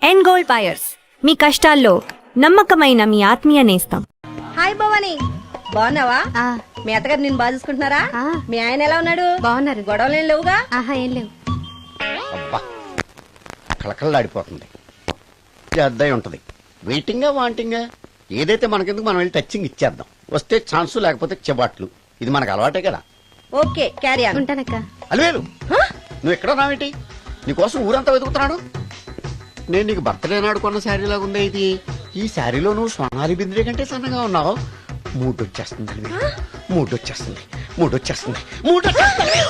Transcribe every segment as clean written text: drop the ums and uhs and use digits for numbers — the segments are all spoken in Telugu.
ఎన్ గోల్డ్ బయర్స్, మీ కష్టాల్లో నమ్మకమైన మీ ఆత్మీయ నేస్తం. హాయ్ భవాని, బాగున్నావా? మీ అత్తగారు నిన్ను బాగా చూసుకుంటున్నారా? మీ ఆయన ఎలా ఉన్నాడు? బాగున్నారు. గొడవలు ఏం లేవుగా? ఏం లేవు. అబ్బా కళకళలాడిపోతుంది. అద్దయి ఉంటది. వెయిటింగా వాంటింగా ఏదైతే మనకెందుకు మనం వెళ్ళి టచ్చింగ్ ఇచ్చేద్దాం. వస్తే ఛాన్సు, లేకపోతే చెబాట్లు. ఇది మనకు అలవాటే కదా. Okay, carry on. ఉంటానక్క. అలివేలు, నువ్వు ఎక్కడ రావేంటి? నీకోసం ఊరంతా వెతుకుతున్నాడు. నేను నీకు బర్త్డే నాడు కొన్న శారీ లాగా ఉంది ఇది. ఈ శారీలో నువ్వు సోనాలి బింద్రే కంటే సన్నగా ఉన్నావు. మూడొచ్చేస్తుంది అలివేలు, మూడొచ్చేస్తుంది, మూడొచ్చేస్తుంది, మూడొచ్చేస్తుంది.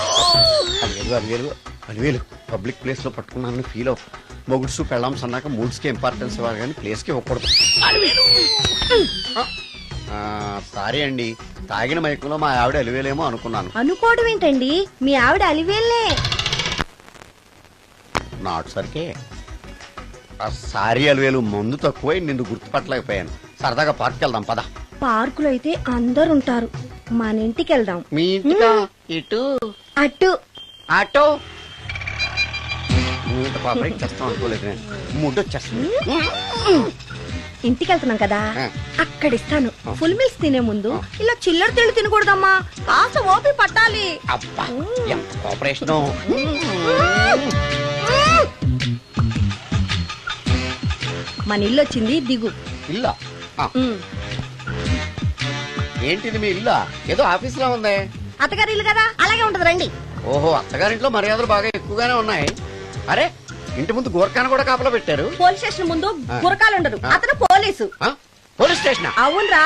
అలివేలు అలివేలు అలివేలు పబ్లిక్ ప్లేస్ లో పట్టుకున్నానని ఫీల్ అవ్వ. మొగుడ్సు పెళ్ళాం సన్నాక మూడ్స్ కి ఇంపార్టెన్స్ ఇవ్వాలి కానీ ప్లేస్ కి ఇవ్వకూడదు. సారీ అండి, తాగిన మైకులో మా ఆవిడ అలివేలేమో అనుకున్నాను. అనుకోవడం ఏంటండి, మీ ఆవిడ అలివేలే. నాట్ సరికే. సారీ అలివేలు, మందు తక్కువై నిన్ను గుర్తుపట్టలేకపోయాను. సరదాగా పార్క్ వెళ్దాం పద. పార్కులో అయితే అందరు ఉంటారు, మన ఇంటికి వెళ్దాం. మీ ఇంటికా? ఇటు అటు ఆటో. నువ్వు ఇంత పాపరేట్ చేస్తాం అనుకోలేదు నేను. మూడు వచ్చేస్తుంది. ఇంటికి వెళ్తున్నాం కదా, అక్కడ ఇస్తాను. ఫుల్ మీల్స్ తినే ముందు ఇలా చిల్లర తిళ్ళు తినకూడదమ్మా, కాస్త ఓపి పట్టాలి. అబ్బా ఎంత కోఆపరేషన్. మన ఇల్లు వచ్చింది, దిగు. ఇల్లా? ఏంటిది మీ ఇల్లా? ఏదో ఆఫీస్ లో ఉంది. అత్తగారి ఇల్లు కదా, అలాగే ఉంటది, రండి. ఓహో, అత్తగారింట్లో మర్యాదలు బాగా ఎక్కువగానే ఉన్నాయి. అరే, ఇంటి ముందు గోర్ఖాన కూడా కాపలా పెట్టారు. పోలీస్ స్టేషన్ ముందు గురకాలు ఉండరు, అతను పోలీసు. Police station? అవునరా.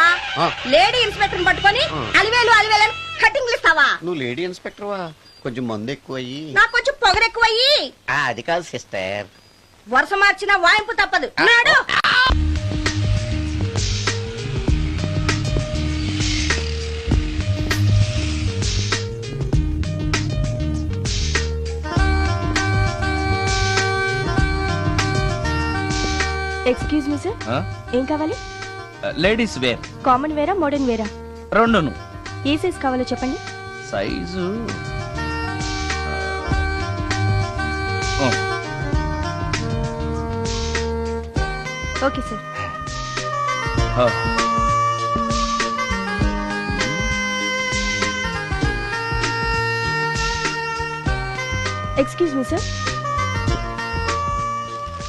లేడీ ఇన్స్పెక్టర్ పట్టుకొని అలివేలు అలివేలు కటింగ్లు ఇస్తావా? నువ్వు లేడీ ఇన్స్పెక్టర్ వా? కొంచెం మందు ఎక్కువ అయ్యి. నాకు కొంచెం పొగరు ఎక్కువయ్యి. అది కాదు సిస్టర్, వరుస మార్చిన వాయింపు తప్పదు. నాడు ఎక్స్క్యూజ్ మీ సార్, ఏం కావాలి? Ladies wear. కామన్ వేరా, మోడర్న్ వేరా? రెండును. ఏ సైజ్ కావాలో చెప్పండి. Size okay sir. Excuse me sir,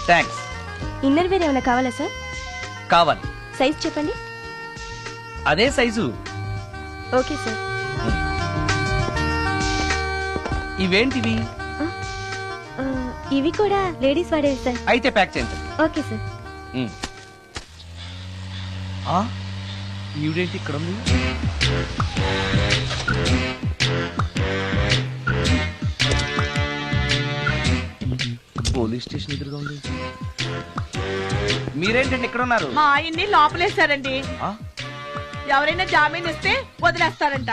thanks. Inner wear ఏమైనా కావాలా సార్? కావాలి. సైజ్ చెప్పండి. అదే సైజు. Okay sir. ఇవేంటివి? ఇవి కూడా లేడీస్ వాడేవి సార్. అయితే ప్యాక్ చేయండి. Okay sir. ఈవిడేంటి ఇక్కడ ఉంది? పోలీస్ స్టేషన్ ఎదురుగా ఉంది. మీరేంటండి ఇక్కడ ఉన్నారు? మా ఆయన్ని లోపలేశారండి. ఎవరైనా జామీన్ ఇస్తే వదిలేస్తారంట.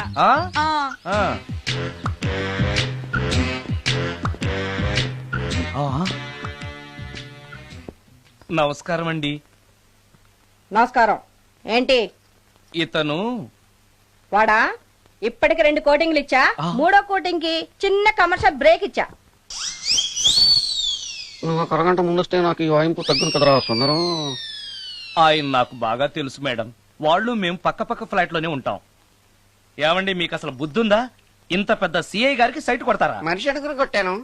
నమస్కారం అండి. నమస్కారం. ఏంటి ఇతను? వాడా, ఇప్పటికి 2 కోటింగ్లు ఇచ్చా, 3వ కోటింగ్ కి చిన్న కమర్షియల్ బ్రేక్ ఇచ్చా. నువ్వు ఒక అరగంట ముందొస్తే నాకు ఈ వాయింపు తగ్గును కదరా సుందరం. ఆయన నాకు బాగా తెలుసు మేడం. వాళ్ళు మేము పక్క ఫ్లాట్ లోనే ఉంటాం. ఏమండి, మీకు అసలు బుద్ధుందా? ఇంత పెద్ద సిఐ గారికి సైట్ కొడతారా? మనిషి అడుగురు కొట్టాను.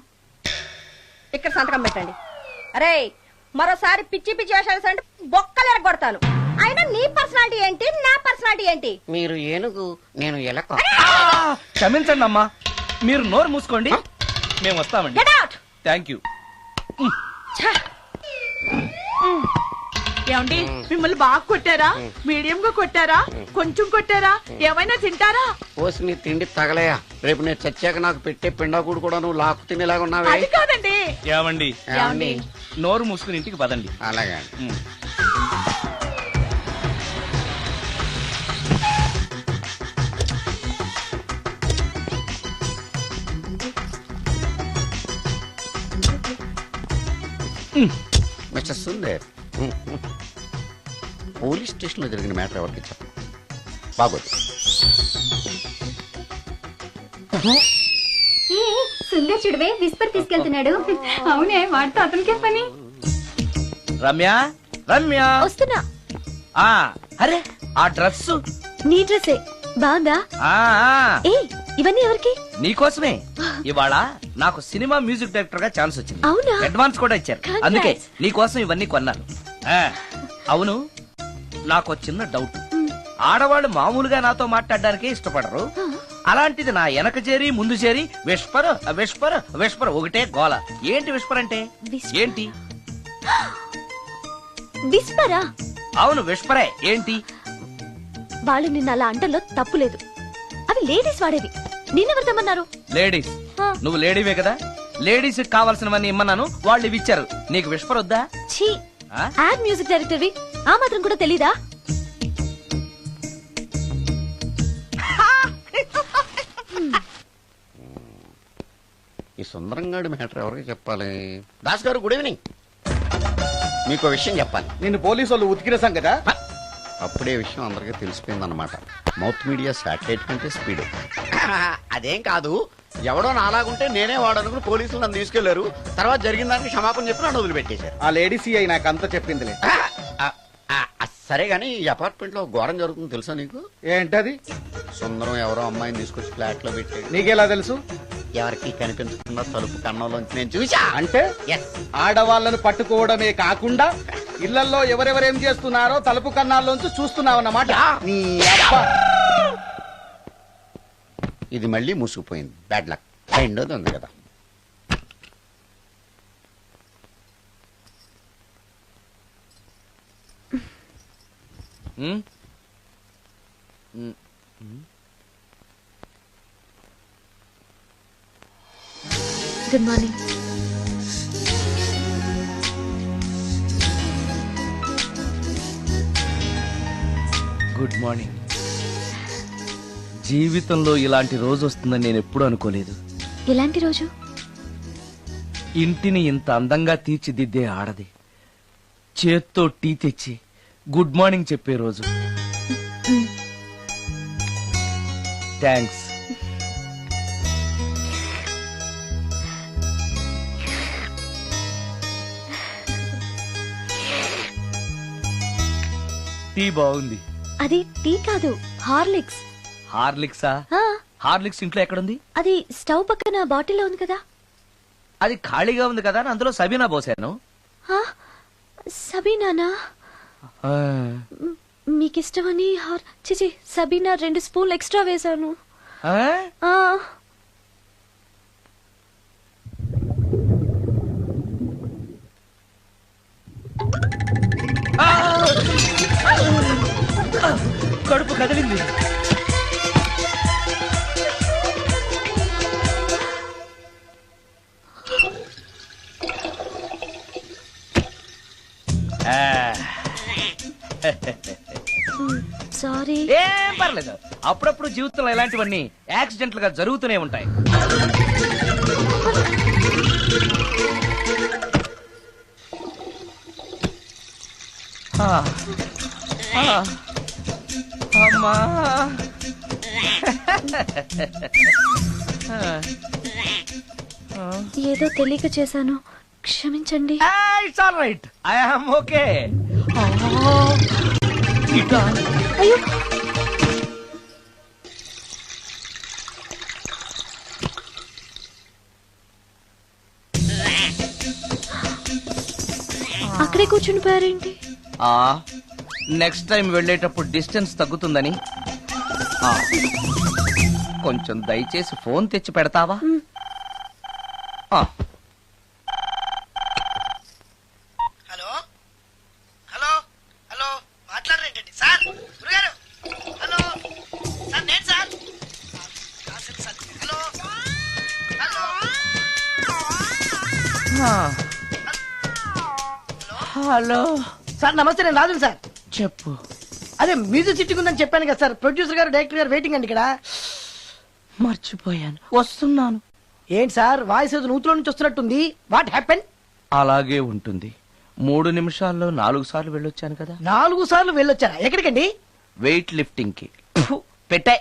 ఇక్కడ సంతకం పెట్టండి. అరే, మరోసారి పిచ్చి పిచ్చి వేషాలు అంటే బొక్కలు ఎరగొడతాను. అయినా నీ పర్సనాలిటీ ఏంటి, నా పర్సనాలిటీ ఏంటి? మీరు ఏనుగు, నేను ఎలక. క్షమించండి అమ్మా, మీరు నోరు మూసుకోండి, మేము వస్తామండి. Get out! Thank you. ఏమండి, మిమ్మల్ని బాగా కొట్టారా, మీడియం గా కొట్టారా, కొంచెం కొట్టారా, ఏమైనా తింటారా? పోసి నీ తిండి తగలయా. రేపు నేను చచ్చాక నాకు పెట్టే పిండాకుడు కూడా నువ్వు లాక్కు తినేలాగా ఉన్నావే. అది కాదండి. ఏమండి, నోరు మూసుకుని ఇంటికి పదండి. అలాగే. మిస్టర్ సుందర్, పోలీస్ స్టేషన్ లో జరిగిన మ్యాటర్ ఎవరికి చెప్పండి. బాగోదు. సుందర్ చూడవే విస్పర్ తీసుకెళ్తున్నాడు. అవునే, వాడితో అతనికే పని. రమ్య రమ్య వస్తున్నా. ఆ అరే ఆ డ్రెస్ నీ డ్రెస్సే బాగుందా? ఏ ఇవన్నీ ఎవరికి? నీకోసమే. ఇవాళ నాకు సినిమా మ్యూజిక్ డైరెక్టర్ గా ఛాన్స్ వచ్చింది. అవునా? అడ్వాన్స్ కూడా ఇచ్చారు. Congrats. అందుకే నీకోసం ఇవన్నీ కొన్నాను. ఆ, అవును, నాకు చిన్న డౌట్. ఆడవాళ్ళు మామూలుగా నాతో మాట్లాడడానికే ఇష్టపడరు. అలాంటిది నా వెనక చేరి ముందు చేరి విస్పర్ విస్పర్ విస్పర్ ఒకటే గోల. ఏంటి విస్పర్ అంటే? Whisper. ఏంటి? విస్పరా? అవును విస్పరే. ఏంటి? వాళ్ళు నిన్న అలా అంటల్లో తప్పు లేదు. అవి లేడీస్ వాడేవి. నిన్నెవరు తెమ్మన్నారు? లేడీస్. ఆ. నువ్వు లేడీవే కదా. లేడీస్ కావాల్సినవన్నీ ఇమ్మన్నాను, వాళ్ళు ఇవి ఇచ్చారు. నీకు విస్పర్ వద్దా? ఛీ, ఆ? యాడ్ మ్యూజిక్ డైరెక్టర్వి ఆ మాత్రం కూడా తెలీదా? ఈ సుందరంగాడి మ్యాటర్ ఎవరికి చెప్పాలి? దాస్ గారు గుడ్ ఈవినింగ్. మీకు విషయం చెప్పాలి. నిన్ను పోలీసు వాళ్ళు ఉతికిరేసాం కదా. అప్పుడే విషయం అందరికీ తెలిసిపోయిందన్నమాట. మౌత్ మీడియా శాటిలైట్ కంటే స్పీడ్. అదేం కాదు, ఎవడో నాలాగుంటే నేనే వాడనుకుని పోలీసులు నన్ను తీసుకెళ్లారు. తర్వాత జరిగిన దానికి క్షమాపణ చెప్పి నన్ను వదిలిపెట్టేశారు. ఆ లేడీ సిఐ నాకు అంతా చెప్పిందిలే. సరే గానీ ఈ అపార్ట్మెంట్ లో ఘోరం జరుగుతుంది తెలుసా నీకు? ఏంటది? సుందరం ఎవరో అమ్మాయిని తీసుకొచ్చి ఫ్లాట్ లో పెట్టాడు. నీకెలా తెలుసు? ఎవరికి కనిపించకుండా తలుపు కన్నంలోంచి నేను చూసా. అంటే ఎస్, ఆడవాళ్ళను పట్టుకోవడమే కాకుండా ఇళ్లలో ఎవరెవరేం చేస్తున్నారో తలుపు కన్నాల్లోంచి చూస్తున్నావన్నమాట. నీ అబ్బా. ఇది మళ్ళీ మూసుకుపోయింది. Bad luck. రెండోది ఉంది కదా. ఉమ్? Good morning. Good morning. జీవితంలో ఇలాంటి రోజు వస్తుందని నేను ఎప్పుడూ అనుకోలేదు. ఎలాంటి రోజు? ఇంటిని ఇంత అందంగా తీర్చిదిద్దే ఆడది చేత్తో టీ తెచ్చి గుడ్ మార్నింగ్ చెప్పే రోజు. థ్యాంక్స్. టీ బాగుంది. అది టీ కాదు, హార్లిక్స్. హార్లిక్సా? ఆ, హార్లిక్స్ ఇంట్లో ఎక్కడుంది? అది స్టవ్ పక్కన బాటిల్లో ఉంది కదా. అది ఖాళీగా ఉంది కదా అని అందులో సబీనా పోసాను. ఆ, సబీనానా? ఆ, మీకిష్టమని చిచి సబీనా 2 స్పూన్లు ఎక్స్ట్రా వేశాను. ఆ? ఆ, కడుపు కదిలింది. సారీ. ఏం పర్లేదు. అప్పుడప్పుడు జీవితంలో ఇలాంటివన్నీ యాక్సిడెంట్లు గా జరుగుతూనే ఉంటాయి. ఆ, ఆ, అమ్మా. ఏదో తెలియక చేశాను, క్షమించండి. It's all right. I am okay. అయ్యో, అక్కడే కూర్చుని పోయారేంటి? నెక్స్ట్ టైం వెళ్ళేటప్పుడు డిస్టెన్స్ తగ్గుతుందని. ఆ, కొంచెం దయచేసి ఫోన్ తెచ్చి పెడతావా? ఆ. హలో హలో హలో మాట్లాడరేంటండి సార్? గురుగారు హలో సార్, నేను sir. Hello hello hello sir నమస్తే, నేను రాజుని సార్. చెప్పు. అదే మ్యూజిక్ సిట్టింగ్ ఉందని చెప్పాను కదా సార్. ప్రొడ్యూసర్ గారు డైరెక్టర్ గారు వెయిటింగ్ అండి ఇక్కడ. మర్చిపోయాను, వస్తున్నాను. ఏంటి సార్ వాయిస్ ఏదో నూతులో నుంచి వస్తున్నట్టుంది? What happen? అలాగే ఉంటుంది. 3 నిమిషాల్లో 4 సార్లు వెళ్ళొచ్చాను కదా. 4 సార్లు వెళ్ళొచ్చారా? ఎక్కడికండి? వెయిట్ లిఫ్టింగ్ కి. పెట్టే.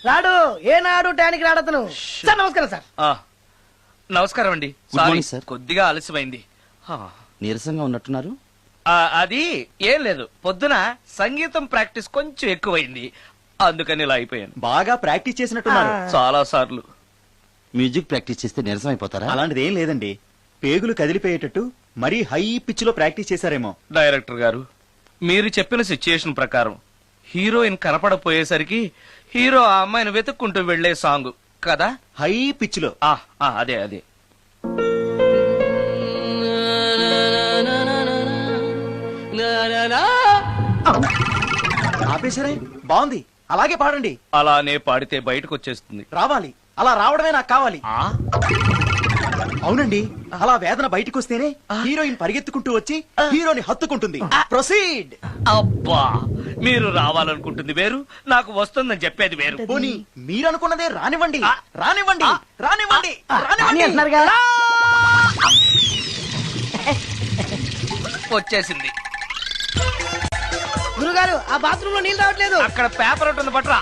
రాడు ఏనాడు టానికి రాడతను సార్ నమస్కారం సార్. నమస్కారం అండి. Good sorry, morning, sir. కొద్దిగా ఆలస్యమైంది. ఆ, నీరసంగా ఉన్నట్టున్నారు. అది ఏం లేదు, పొద్దున సంగీతం ప్రాక్టీస్ కొంచెం ఎక్కువైంది, అందుకని ఇలా అయిపోయాను. బాగా ప్రాక్టీస్ చేసినట్టున్నారు. చాలా సార్లు. మ్యూజిక్ ప్రాక్టీస్ చేస్తే నీరసం అయిపోతారా? అలాంటిది ఏం లేదండి, పేగులు కదిలిపోయేటట్టు మరీ హై పిచ్ లో ప్రాక్టీస్ చేశారేమో. డైరెక్టర్ గారు, మీరు చెప్పిన సిచ్యుయేషన్ ప్రకారం హీరోయిన్ కనపడపోయేసరికి హీరో ఆ అమ్మాయిని వెతుక్కుంటూ వెళ్లే సాంగ్ కదా? హై పిచ్ లో. అదే అదే. ఆపేశారే, బాగుంది, అలాగే పాడండి. అలానే పాడితే బయటకు వచ్చేస్తుంది. రావాలి, అలా రావడమే నాకు కావాలి. అవునండి, అలా వేదన బయటకు వస్తేనే హీరోయిన్ పరిగెత్తుకుంటూ వచ్చి హీరోని హత్తుకుంటుంది. ప్రొసీడ్. అబ్బా, మీరు రావాలనుకుంటుంది వేరు, నాకు వస్తుందని చెప్పేది వేరు. పోనీ మీరనుకున్నదే రానివ్వండి, రానివ్వండి, రానివ్వండి, అని రానివ్వండి. అంటున్నారుగా. వచ్చేసింది. గురుగారు ఆ బాత్రూమ్ లో నీళ్ళు రావట్లేదు. అక్కడ పేపర్ ఉంటుంది, పట్రా.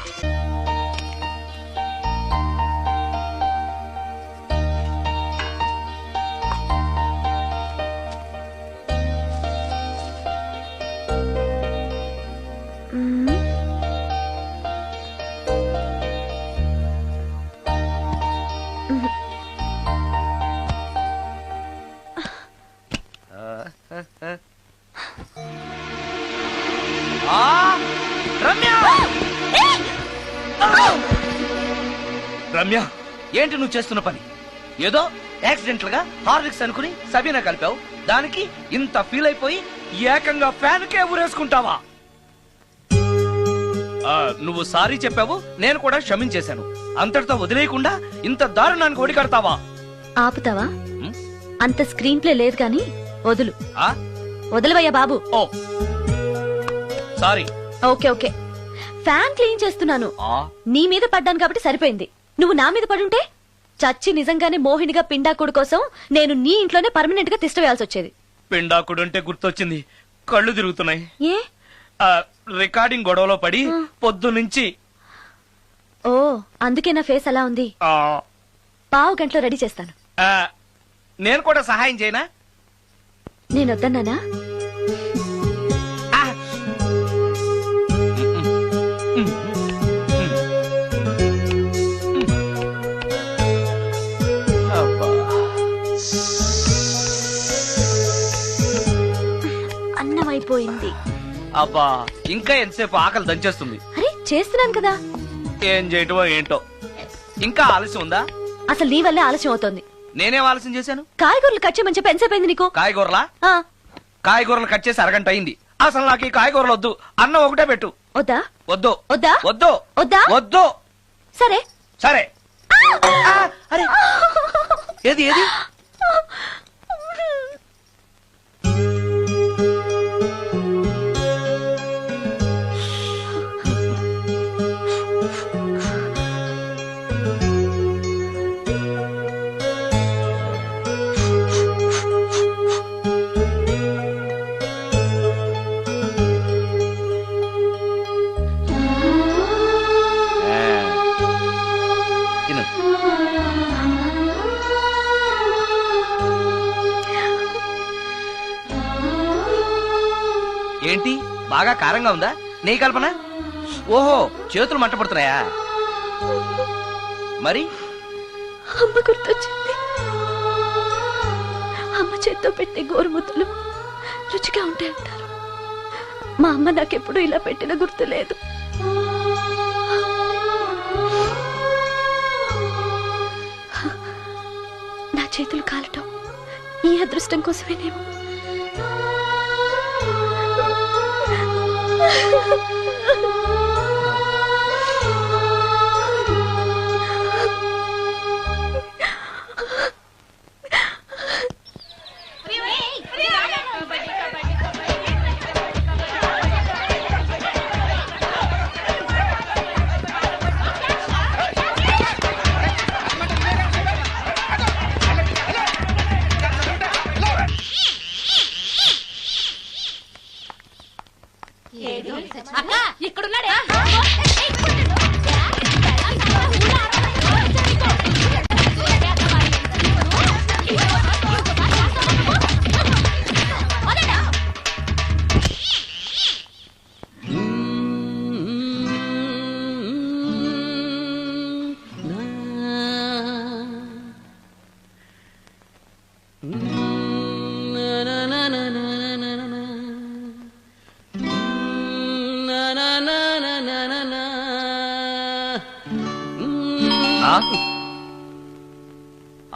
రమ్య! రమ్య, ఏంటి నువ్వు చేస్తున్న పని? ఏదో యాక్సిడెంటల్ గా హార్లిక్స్ అనుకుని సబీనా కలిపావు, దానికి ఇంత ఫీల్ అయిపోయి ఏకంగా ఫ్యాన్ కే ఊరేసుకుంటావా? నువ్వు సారీ చెప్పావు, నేను కూడా క్షమించేశాను. అంతటితో వదిలేయకుండా ఇంత దారుణానికి ఒడికడతావా? ఆపుతావా? అంత స్క్రీన్ ప్లే లేదు గాని వదులు. ఆ? వదలవయ్యా బాబు. Oh sorry. Okay okay, fan clean చేస్తున్నాను. నీ మీద పడ్డాను కాబట్టి సరిపోయింది. నువ్వు నా మీద పడుంటే చచ్చి నిజంగానే మోహినిగా పిండాకుడు కోసం నేను నీ ఇంట్లోనే పర్మనెంట్ గా తిష్ట వేయాల్సి వచ్చేది. పిండాకుడు అంటే గుర్తొచ్చింది, కళ్ళు తిరుగుతున్నాయి. ఏ? రికార్డింగ్ గొడవలో పడి పొద్దు నుంచి. ఓ, అందుకే నా ఫేస్ అలా ఉంది. పావు గంటలో రెడీ చేస్తాను. నేను కూడా సహాయం చేయనా? నేను వద్దన్నానా? అన్నం అయిపోయింది. అబ్బా, ఇంకా ఎంతసేపు ఆకలి దంచేస్తుంది. అరే చేస్తున్నాను కదా. ఏం చేయటమో ఏంటో, ఇంకా ఆలస్యం ఉందా? అసలు నీ వల్లే ఆలస్యం అవుతోంది. నేనేం ఆలస్యం చేశాను? కాయగూరలు కట్ చేయమని చెప్పి ఎంతసేపు అయింది నీకు? కాయగూరలా? ఆ, కాయగూరలు కట్ చేసి అరగంట అయింది. అసలు నాకు ఈ కాయగూరలు వద్దు, అన్నం ఒకటే పెట్టు. వద్దా? వద్దు వద్దా? వద్దు వద్దా? వద్దు. సరే సరే. అరే, ఏది ఏది? తిను. ఏంటి, బాగా కారంగా ఉందా? నెయ్యి కల్పన? ఓహో, చేతులు మంట పడుతున్నాయా? మరి అమ్మ గుర్తొచ్చింది. అమ్మ చేత్తో పెట్టే గోరుముద్దలు రుచిగా ఉంటాయంటారు. మా అమ్మ నాకెప్పుడు ఇలా పెట్టిన గుర్తు లేదు. నా చేతులు కాలటం ఈ అదృష్టం కోసమేనేమో. అక్క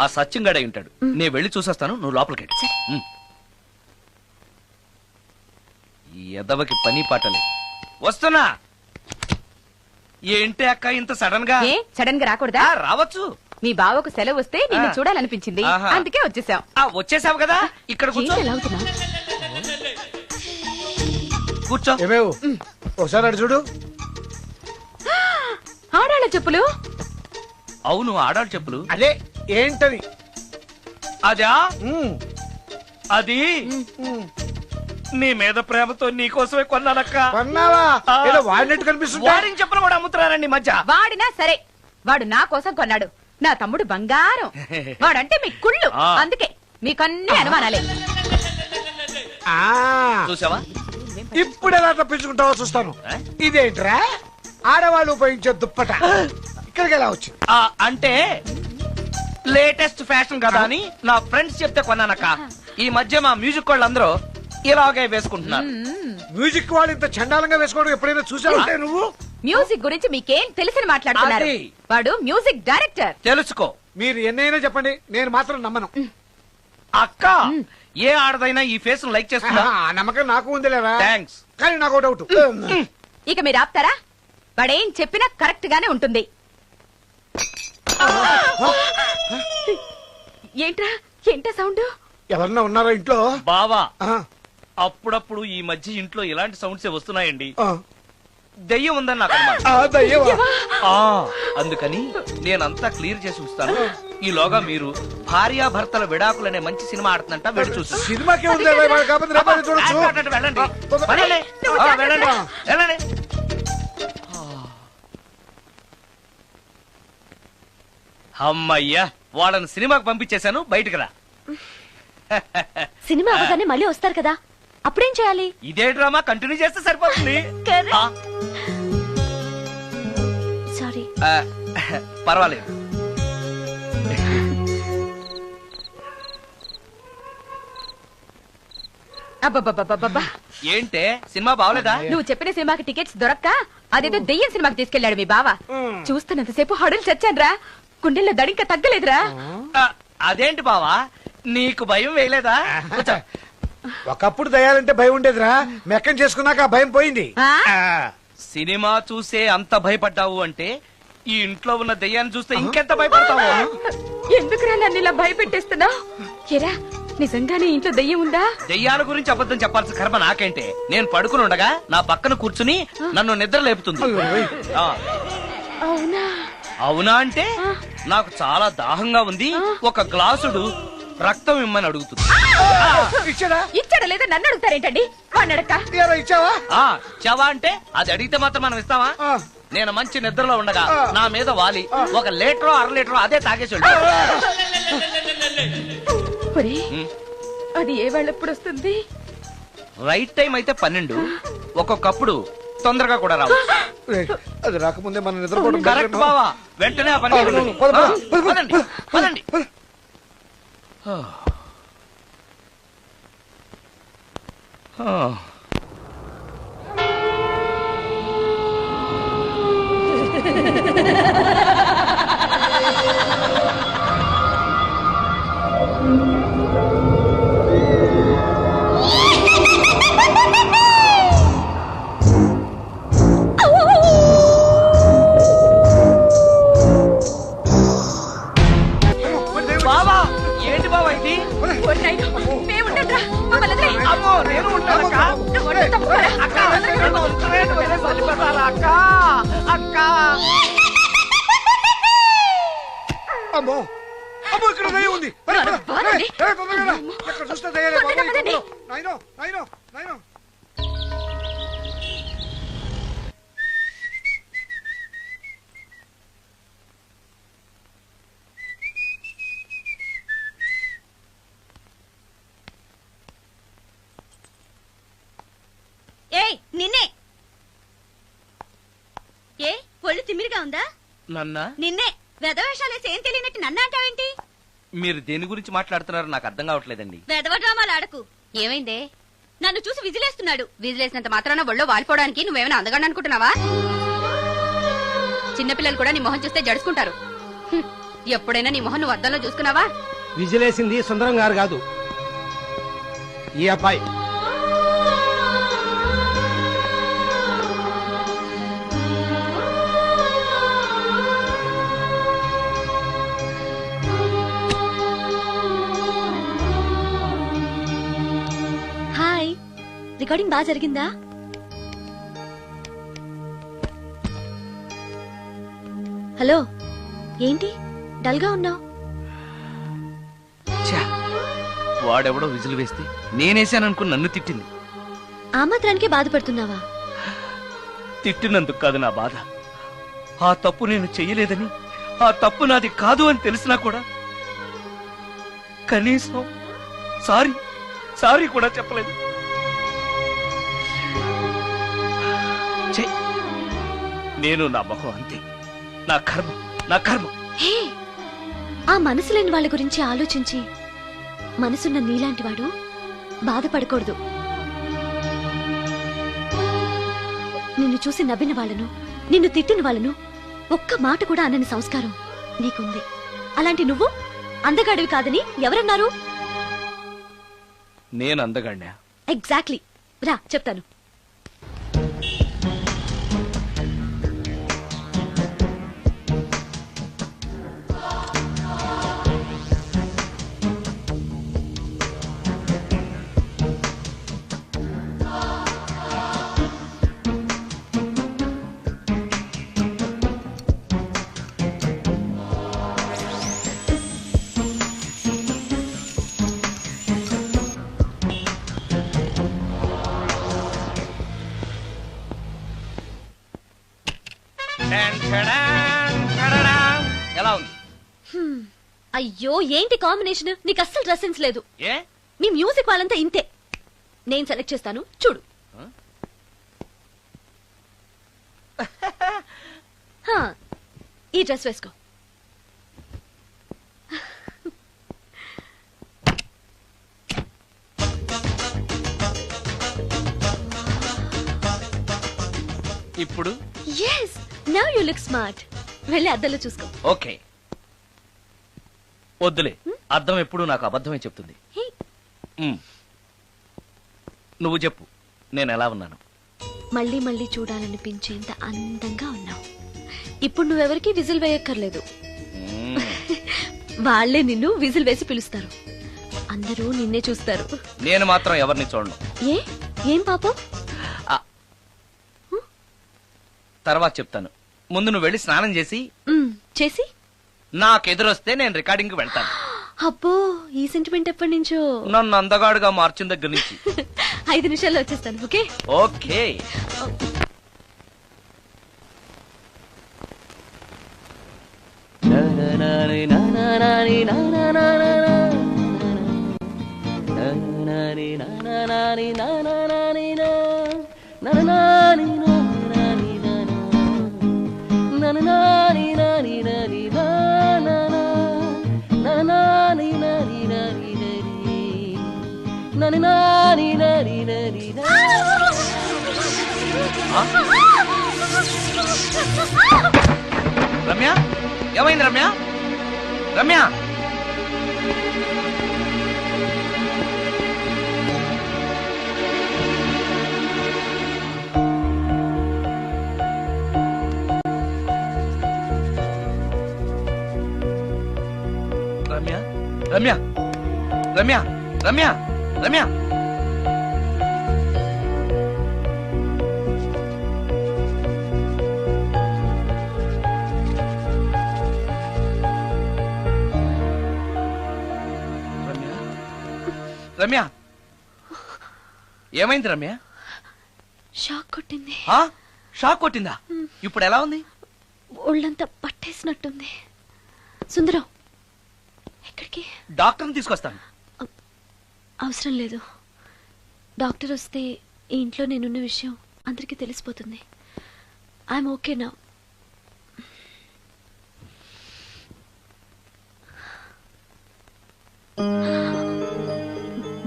ఆ సత్యం గడై ఉంటాడు. నేను వెళ్ళి చూసొస్తాను, నువ్వు లోపలికి వెళ్ళు. ఈ ఎదవకి పని పాటలే. వస్తున్నా. ఏంటి అక్క ఇంత సడన్ గా? సడన్ గా రాకూడదా? రావచ్చు. మీ బావకు సెలవు వస్తే నిన్ను చూడాలనిపించింది, ఆహా. అందుకే వచ్చేసాం. వచ్చేసావు కదా, ఇక్కడ కూర్చో. కూర్చో. ఏమేవు ఒకసారి అటు చూడు. ఆడాళ్ళ చెప్పులు. అవును, ఆడాడు చెప్పులు. అదే ఏంటది? అదా అది నీ మీద ప్రేమతో నీకోసమే కొన్నానక్క. కొన్నావా? ఏదో వాడినట్టు కనిపిస్తుంది. వాడిని చెప్పులు కూడా అమ్ముతున్నారండి ఈ మధ్య. వాడినా సరే, వాడు నా కోసం కొన్నాడు. నా తమ్ముడు బంగారం. వాడంటే మీ కుళ్ళు, అందుకే మీకన్నీ అనుమానాలే. చూసావా? ఇప్పుడు ఎలా తప్పించుకుంటావో చూస్తాను. ఇదేంట్రా ఆడవాళ్ళు ఉపయోగించే దుప్పట ఇక్కడికి ఎలా వచ్చింది? అంటే లేటెస్ట్ ఫ్యాషన్ కదా అని నా ఫ్రెండ్స్ చెప్తే కొన్నానక్క. ఈ మధ్య మా మ్యూజిక్ వాళ్ళందరూ ఇలాగే వేసుకుంటున్నారు. మ్యూజిక్ వాళ్ళు ఇంత చండాలంగా వేసుకోవడం ఎప్పుడైనా చూసావంటే నువ్వు? మ్యూజిక్ గురించి మీకేం తెలిసిన మాట్లాడుతున్నారు? అది. వాడు మ్యూజిక్ డైరెక్టర్. తెలుసుకో. మీరు ఎన్నైనా చెప్పండి, నేను మాత్రం నమ్మను. అక్క, ఏ ఆడదైనా ఈ ఫేస్ లైక్ చేస్తుందా? ఆ నమ్మకం నాకు ఉందిలేరా. థ్యాంక్స్. కానీ నాకు డౌట్. ఇక మీరు ఆపుతారా? వాడేం చెప్పినా కరెక్ట్ గానే ఉంటుంది. ఏంటా సౌండ్? ఎవరన్నా ఉన్నారా ఇంట్లో? బావా, ఆ, అప్పుడప్పుడు ఈ మధ్య ఇంట్లో ఇలాంటి సౌండ్స్ వస్తున్నాయండి. ఆ. దెయ్యం ఉందని నాకు అనుమానం. ఆ, దయ్యమా? అందుకని నేనంతా క్లియర్ చేసి ఉంచుతాను. ఈలోగా మీరు భార్యాభర్తల విడాకులనే మంచి సినిమా ఆడుతుందంట, వెళ్ళి చూసి. సినిమాకే ఉంది కాబట్టి రేపటి చూడొచ్చు. వెళ్ళండి. వెళ్ళండి. వెళ్ళండి. వెళ్ళండి. అమ్మయ్యా, వాళ్ళని సినిమాకి పంపించేశాను. బయటకు రా. సినిమా అవగానే మళ్ళీ వస్తారు కదా, అప్పుడేం చేయాలి? ఇదే డ్రామా కంటిన్యూ చేస్తే సరిపోతుంది. సారీ. పర్వాలేదు. అబ్బబ్బబ్బబ్బబ్బా, ఏంటే సినిమా బాగలేదా? నువ్వు చెప్పిన సినిమాకి టికెట్స్ దొరక్క అదేదో దెయ్యం సినిమాకి తీసుకెళ్లాడు మీ బావ. చూస్తున్నంతసేపు హడలు చచ్చాన్రా, గుండెల్లో దడింక తగ్గలేదురా. అదేంటి బావా, నీకు భయం వేయలేదా? కూర్చో. ఒకప్పుడు దయాలంటే భయం ఉండేదిరా, మెక్కం చేసుకున్నాక ఆ భయం పోయింది. సినిమా చూసే అంత భయపడ్డావు అంటే ఈ ఇంట్లో ఉన్న దెయ్యాన్ని చూస్తే ఇంకెంత భయపడతావు? ఎందుకురా నన్ను ఇలా భయపెట్టేస్తున్నావు? ఎరా, నిజంగానే ఇంట్లో దెయ్యం ఉందా? దెయ్యాల గురించి అబద్ధం చెప్పాల్సిన కర్మ నాకేంటే? నేను పడుకుని ఉండగా నా పక్కన కూర్చుని నన్ను నిద్ర లేపుతుంది. అవునా? అవునా అంటే నాకు చాలా దాహంగా ఉంది, ఒక గ్లాసుడు రక్తం ఇమ్మని అడుగుతుంది. ఇచ్చాడా లేదా నన్ను అడుగుతారేంటండి? వాడిని అడక్క. ఇచ్చావా అంటే అది అడిగితే మాత్రం మనం ఇస్తావా? నేను మంచి నిద్రలో ఉండగా నా మీద వాలి 1 లీటరో 1/2 లీటరో అదే తాగేసి అది ఏ వాళ్ళెప్పుడు వస్తుంది? రైట్ టైం అయితే 12, ఒక్కొక్కప్పుడు తొందరగా కూడా రావు. అది రాకముందే మనం నిద్రపోవడం కరెక్ట్ బావా, వెంటనే ఆ పని చేయండి. పదండి, పదండి. బావా, ఏంటి బావా ఇది? అమ్మో, నేను ఉంటానక్క. అక్క, నన్ను ఉంచలేదు, వదిలేసి వెళ్ళిపోతారా అక్క? అక్క. అమ్మో అమ్మో, ఇక్కడ దయ్యం ఉంది. ఎక్కడ చూస్తే దయ్యాలే బాబు. నాయనో నాయనో నాయనో. ఏయ్ నిన్నే. ఏ ఒళ్ళు తిమ్మిరిగా ఉందా? నన్నా? నిన్నే. వెధవేషాలేసి ఏం తెలియనట్టు నన్ను అంటావేంటి? మీరు దేని గురించి మాట్లాడుతున్నారు నాకు అర్థం కావట్లేదండి. వెధవ డ్రామాలు ఆడకు. ఏమైందే? నన్ను చూసి విజిలేస్తున్నాడు. విజిలేసినంత మాత్రాన ఒళ్ళో వాలిపోవడానికి నువ్వేమైనా అందగాడు అనుకుంటున్నావా? చిన్నపిల్లలు కూడా నీ మొహం చూస్తే జడుచుకుంటారు. ఎప్పుడైనా నీ మొహన్ నువ్వు అద్దంలో చూసుకున్నావా? విజిలేసింది సుందరం గారు కాదు, ఈ అబ్బాయి. హాయ్, రికార్డింగ్ బాగా జరిగిందా? హలో, ఏంటి డల్ గా ఉన్నావు? ఛా, వాడెవడో విజిల్ వేస్తే నేనేసాననుకుని నన్ను తిట్టింది. ఆ మాత్రానికే బాధపడుతున్నావా? తిట్టినందుకు కాదు నా బాధ. ఆ తప్పు నేను చెయ్యలేదని, ఆ తప్పు నాది కాదు అని తెలిసినా కూడా కనీసం సారీ సారీ కూడా చెప్పలేదు. ఛే, నేను నా మొహం అంతే. నా కర్మ, నా కర్మ. హే, ఆ మనసు లేని వాళ్ళ గురించి ఆలోచించి మనసున్న నీలాంటి వాడు బాధపడకూడదు. నిన్ను చూసి నవ్విన వాళ్ళను, నిన్ను తిట్టిన వాళ్ళను ఒక్క మాట కూడా అనని సంస్కారం నీకుంది. అలాంటి నువ్వు అందగాడివి కాదని ఎవరన్నారు? నేను అందగాడినా? ఎగ్జాక్ట్లీ. రా చెప్తాను. ఎలా ఉంది? అయ్యో, ఏంటి కాంబినేషన్? నీకు అస్సలు డ్రెస్ సెన్స్ లేదు. ఏ? మీ మ్యూజిక్ వాళ్ళంతా ఇంతే. నేను సెలెక్ట్ చేస్తాను, చూడు. హా, ఈ డ్రెస్ వేసుకో. ఇప్పుడు yes, now you look smart. వెళ్ళి అద్దంలో చూసుకో. ఓకే. వద్దులే, అర్థం ఎప్పుడు నాకు అబద్ధమే చెప్తుంది. హే, నువ్వు చెప్పు, నేను ఎలా ఉన్నాను? మళ్ళీ మళ్ళీ చూడాలనిపించేంత అందంగా ఉన్నావు. ఇప్పుడు నువ్వెవరికి విజిల్ వేయక్కర్లేదు. వాళ్లే నిన్ను విజిల్ వేసి పిలుస్తారు. అందరూ నిన్నే చూస్తారు. నేను మాత్రం ఎవరిని చూడను. ఏం పాపం? తర్వాత చెప్తాను. ముందు నువ్వు వెళ్ళి స్నానం చేసి చేసి నాకెదురొస్తే నేను రికార్డింగ్ వెళ్తాను. అబ్బో, ఈ సెంటిమెంట్ ఎప్పటి నుంచో? నన్ను అందగాడుగా మార్చిన దగ్గర నుంచి. 5 నిమిషాల్లో వచ్చేస్తాను. Okay okay. రమ్య, ఏమైంది రమ్య? రమ్య, రమ్య, రమ్య, రమ్య, రమ్య, రమ్య. రమ్య, ఏమైంది రమ్య? షాక్ కొట్టింది. షాక్ కొట్టిందా? ఇప్పుడు ఎలా ఉంది? ఒళ్ళంతా పట్టేసినట్టుంది. సుందరం, ఎక్కడికి? డాక్టర్ని తీసుకొస్తాను. అవసరం లేదు. డాక్టర్ వస్తే ఈ ఇంట్లో నేనున్న విషయం అందరికీ తెలిసిపోతుంది. ఐఎమ్ ఓకే నా.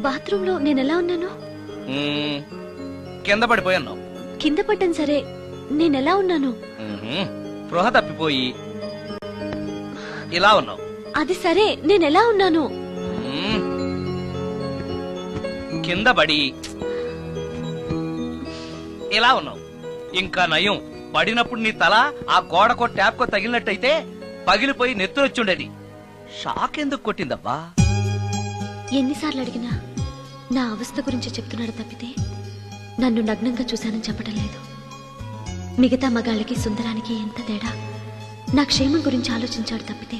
బాత్రూంలో నేను ఎలా ఉన్నాను? కింద పడిపోయాను. కింద పడ్డాను సరే, నేనెలా ఉన్నాను? స్పృహ తప్పిపోయి ఇలా ఉన్నావు. అది సరే, నేనెలా ఉన్నాను? మ్మ్. కింద పడి ఇలా ఉన్నావు. ఇంకా నయం, పడినప్పుడు నీ తల ఆ గోడకో ట్యాప్కో తగిలినట్టయితే పగిలిపోయి నెత్తురొచ్చుండేది. షాక్ ఎందుకు కొట్టిందబ్బా? ఎన్నిసార్లు అడిగినా నా అవస్థ గురించి చెప్తున్నాడు తప్పితే నన్ను నగ్నంగా చూశానని చెప్పడం లేదు. మిగతా మగాళ్ళకి సుందరానికి ఎంత తేడా. నా క్షేమం గురించి ఆలోచించాడు తప్పితే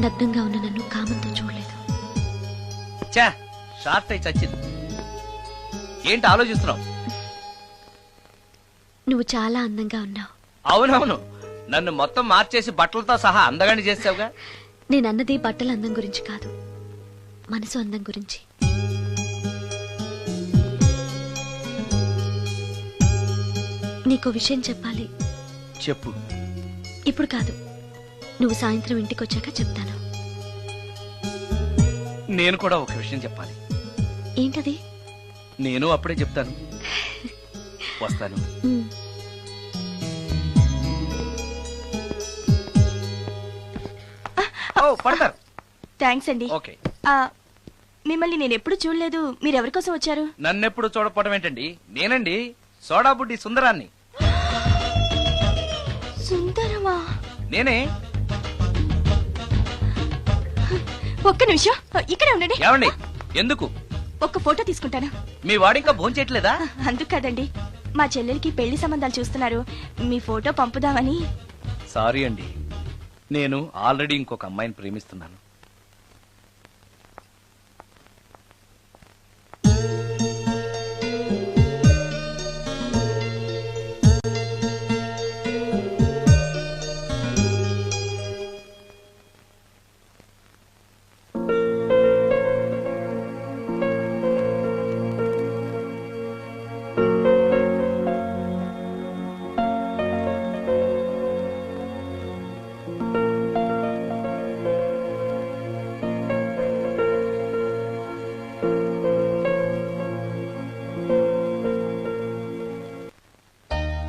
నగ్నంగా ఉన్న నన్ను కామంతో చూడలేదు. చా, షార్ట్ అయి చచ్చింది. ఏంటి ఆలోచిస్తున్నావు? నువ్వు చాలా అందంగా ఉన్నావు. అవునవును, నన్ను మొత్తం మార్చేసి బట్టలతో సహా అందగాని చేసావుగా. నేనన్నది బట్టల అందం గురించి కాదు, మనసు అందం గురించి. నీకో విషయం చెప్పాలి. చెప్పు. ఇప్పుడు కాదు, నువ్వు సాయంత్రం ఇంటికి వచ్చాక చెప్తాను. నేను కూడా ఒక విషయం చెప్పాలి. ఏంటది? నేను అప్పుడే చెప్తాను. వస్తాను. ఉమ్. ఓ, పడతారు. థ్యాంక్స్ అండి. ఓకే. మిమ్మల్ని నేను ఎప్పుడు చూడలేదు. మీరెవరి కోసం వచ్చారు? నన్నెప్పుడు చూడకపోవడం ఏంటండి? నేనండి, సోడా బుడ్డి సుందరాన్ని. సుందరమా? నేనే. ఒక్క నిమిషం ఇక్కడే ఉండండి. ఏమండి? ఎందుకు? ఒక్క ఫోటో తీసుకుంటాను. మీ వాడింకా భోంచేయట్లేదా? అందుకు కాదండి, మా చెల్లెలికి పెళ్లి సంబంధాలు చూస్తున్నారు. మీ ఫోటో పంపుదామని. సారీ అండి, నేను ఆల్రెడీ ఇంకొక అమ్మాయిని ప్రేమిస్తున్నాను.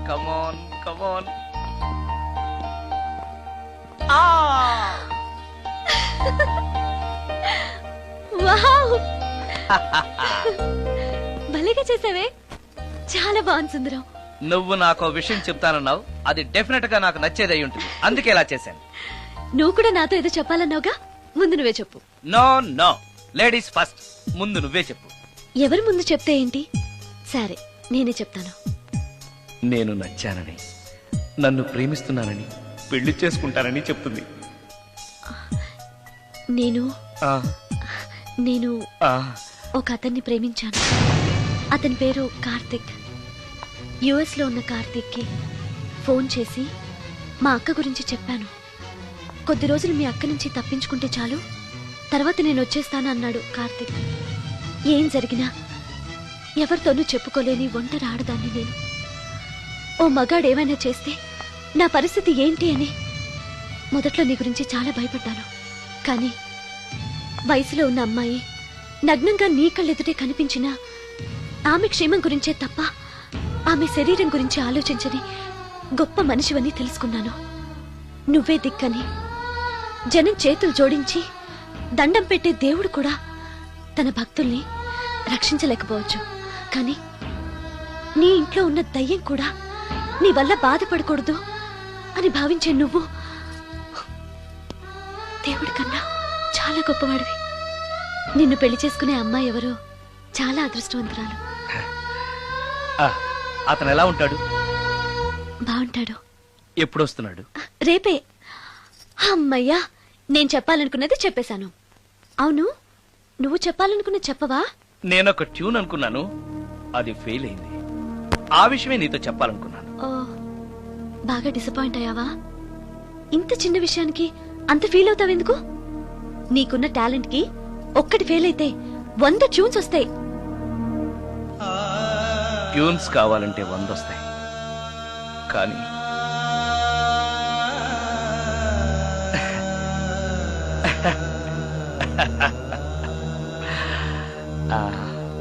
Come on come on. వావ్! భలేగా చేసావే. చాలా బాగుంది సుందరం. నువ్వు నాకు విషయం చెప్తానన్నావు, అది డెఫినెట్ గా నాకు నచ్చేది అయి ఉంటుంది. అందుకే ఇలా చేశాను. నువ్వు కూడా నాతో ఏదో చెప్పాలన్నావుగా, ముందు నువ్వే చెప్పు. No no, ladies first. ముందు నువ్వే చెప్పు. ఎవరి ముందు చెప్తే ఏంటి? సరే, నేనే చెప్తాను. నేను నచ్చానని, నన్ను ప్రేమిస్తున్నానని, పెళ్లి చేసుకుంటానని చెప్తుంది. నేను ఆ, నేను ఆ, ఒక అతన్ని ప్రేమించాను. అతని పేరు కార్తిక్. యుఎస్ లో ఉన్న కార్తిక్కి ఫోన్ చేసి మా అక్క గురించి చెప్పాను. కొద్ది రోజులు మీ అక్క నుంచి తప్పించుకుంటే చాలు, తర్వాత నేను వచ్చేస్తాను అన్నాడు కార్తిక్. ఏం జరిగినా ఎవరితోనూ చెప్పుకోలేని ఒంటరి ఆడదాన్ని నేను. ఓ మగాడు ఏమైనా చేస్తే నా పరిస్థితి ఏంటి అని మొదట్లో నీ గురించి చాలా భయపడ్డాను. కానీ వయసులో ఉన్న అమ్మాయి నగ్నంగా నీ కళ్ళెదుటే కనిపించినా ఆమె క్షేమం గురించే తప్ప ఆమె శరీరం గురించి ఆలోచించని గొప్ప మనిషివని తెలుసుకున్నాను. నువ్వే దిక్కని జనం చేతులు జోడించి దండం పెట్టే దేవుడు కూడా తన భక్తుల్ని రక్షించలేకపోవచ్చు. కానీ నీ ఇంట్లో ఉన్న దయ్యం కూడా నీ వల్ల బాధపడకూడదు అని భావించే నువ్వు దేవుడి కన్నా చాలా గొప్పవాడివి. నిన్ను పెళ్లి చేసుకునే అమ్మాయి ఎవరో చాలా అదృష్టవంతురాలు. ఆ, అతను ఎలా ఉంటాడు? బాగుంటాడు. ఎప్పుడు వస్తున్నాడు? రేపే. అమ్మయ్యా, నేను చెప్పాలనుకున్నది చెప్పేశాను. అవును, నువ్వు చెప్పాలనుకున్నది చెప్పవా? నేనొక ట్యూన్ అనుకున్నాను, అది ఫెయిల్ అయింది. ఆ విషయమే నీతో చెప్పాలనుకున్నాను. ఓ, బాగా డిసప్పాయింట్ అయ్యావా? ఇంత చిన్న విషయానికి అంత ఫీల్ అవుతావెందుకు? నీకున్న టాలెంట్ కి ఒక్కటి ఫెయిల్ అయితే 100 ట్యూన్స్ వస్తాయి. ట్యూన్స్ కావాలంటే 100 వస్తాయి, కానీ ఆ